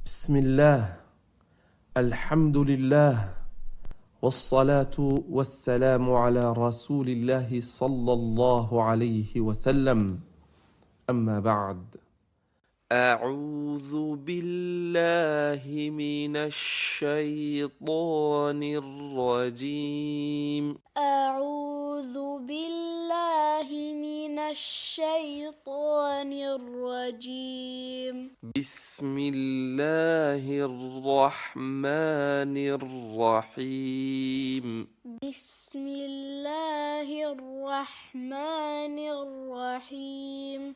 بسم الله، الحمد لله، والصلاة والسلام على رسول الله صلى الله عليه وسلم. أما بعد، أعوذ بالله من الشيطان الرجيم. أعوذ بالله من الشيطان الرجيم. بسم الله الرحمن الرحيم. بسم الله الرحمن الرحيم.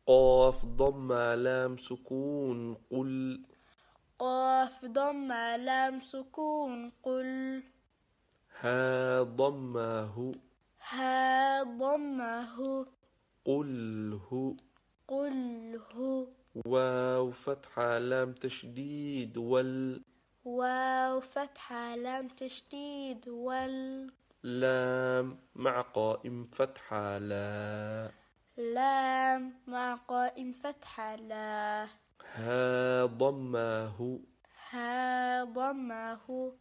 قاف ضم لام سكون قل. قاف ضم لام سكون قل. ها ضمه ها ضمه قل هو. قل هو. واو فتحة لام تشديد وال. واو فتحة لام تشديد وال. لام مع قائم فتحة لا. لام مع قائم فتحة لا. ها ضمه ها ضمه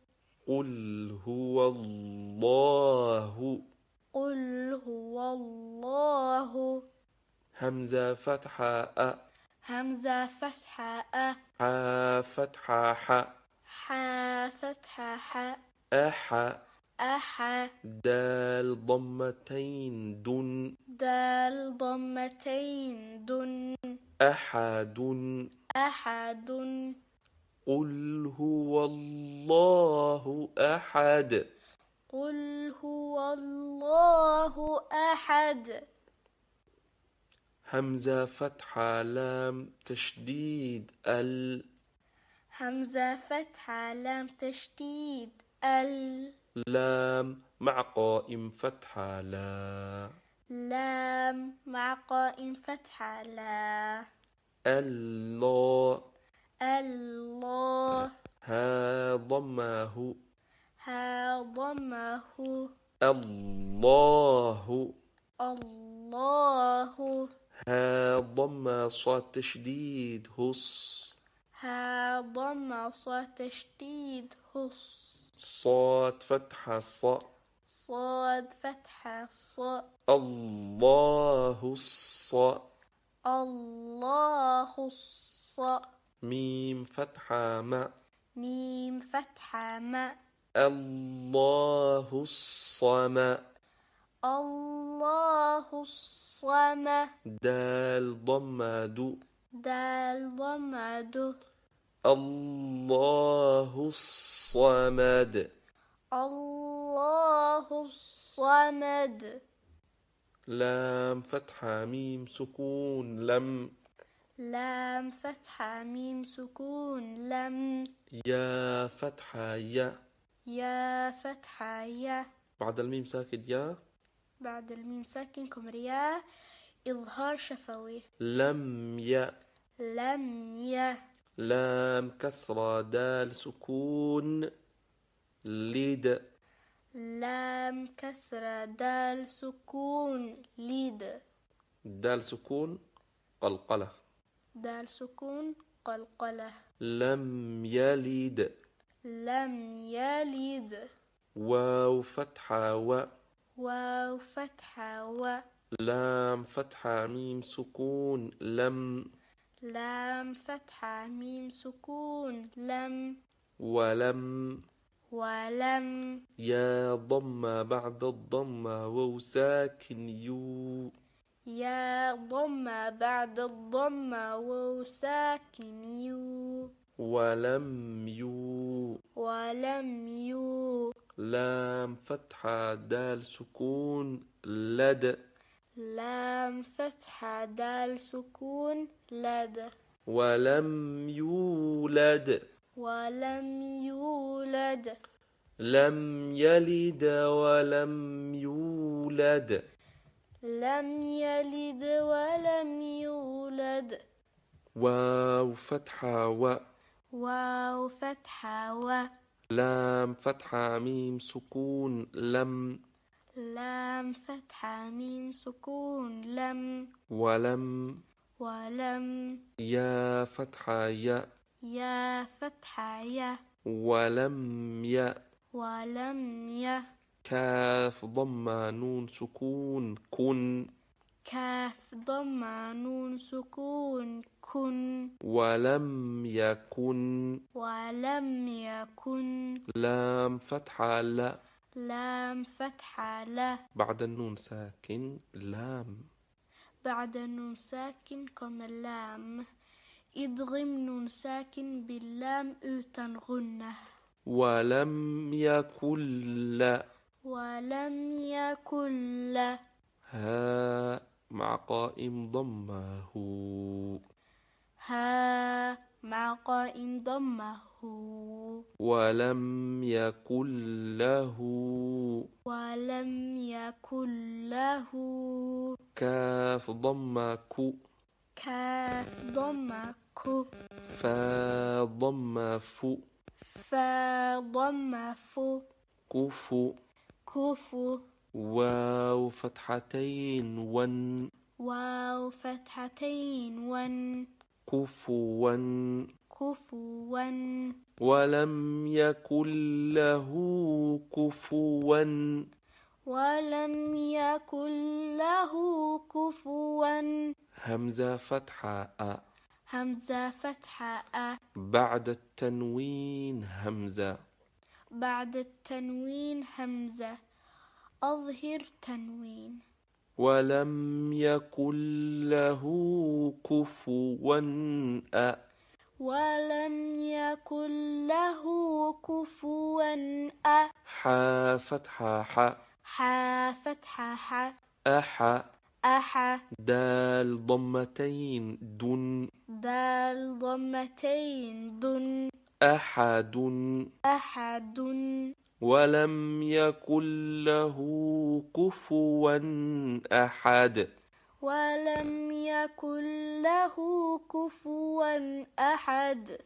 قل هو الله. قل هو الله. همزة فتحة أ. همزة فتحة أ. ح فتحة ح. حا فتحة ح. أح. أح. دال ضمتين دن. دال ضمتين دن. أحد. أحد. قل هو الله أحد. قل هو الله أحد. همزة فتحة لام تشديد ال. همزة فتحة لام تشديد ال. لام مع قائم فتحة لا. لام مع قائم فتحة لا. الله. الله. ها ضمه ها ضمه الله. الله. ها ضم صاد تشديد هص. ها ضم صاد تشديد هص. صاد فتحة ص. صاد فتحة ص. الله الص. الله الص. ميم فتحة ما. ميم فتحة ما. الله الصمد. الله الصمد. دال ضمد. دال ضمد. الله الصمد. الله الصمد. لام فتحة ميم سكون لم. لام فتحة ميم سكون لم. يا فتحة يا. يا فتحة يا. بعد الميم ساكن يا. بعد الميم ساكن كمرياء إظهار شفوي. لم يا. لم ي. لام كسرة دال سكون ليد. لام كسرة دال سكون ليد. دال سكون قلقلة. دال سكون قلقلة. لم يلد. لم يلد. واو فتحة و. واو فتحة و. لام فتحة ميم سكون لم. لام فتحة ميم سكون لم. ولم. ولم. يا ضم بعد الضمة واو ساكن يو. يا ضم بعد الضمة واو ساكن يو. ولم يو. ولم يو. لام فتحة دال سكون لد. لام فتحة دال سكون لد. ولم يولد. ولم يولد. لم يلد ولم يولد. لم يلد ولم يولد. واو فتحة و. واو فتحة و. لام فتحة ميم سكون لم. لام فتحة ميم سكون لم. ولم. ولم يا فتحة يا يا فتحة يا ولم يا ولم ي كاف ضمة نون سكون كن كاف ضمة نون سكون كن ولم يكن ولم يكن لام فتحة لا لام فتحة لا بعد النون ساكن لام بعد نون ساكن كم اللام ادغم نون ساكن باللام utan غنة ولم يكن لا ولم يكن له ها مع قائم ضمه ها مع قائم ضمه ولم يكن له ولم يكن له كاف ضمة كو كاف ضمة كو فا ضمة فو فا ضمة فو كفو كفو واو فتحتين ون واو فتحتين ون كفوا كفوا ولم يكن له كفوا ولم يكن له كفوا همزة فتحة أ همزة فتحة أ بعد التنوين همزة بعد التنوين همزة أظهر تنوين ولم يكن له كفوا أ ولم يكن له كفوا أ حا فتحة ح حا فتحة ح أح أح دال ضمتين دن دال ضمتين دن أحد أحد ولم يكن له كفوا أحد ولم يكن له كفوا أحد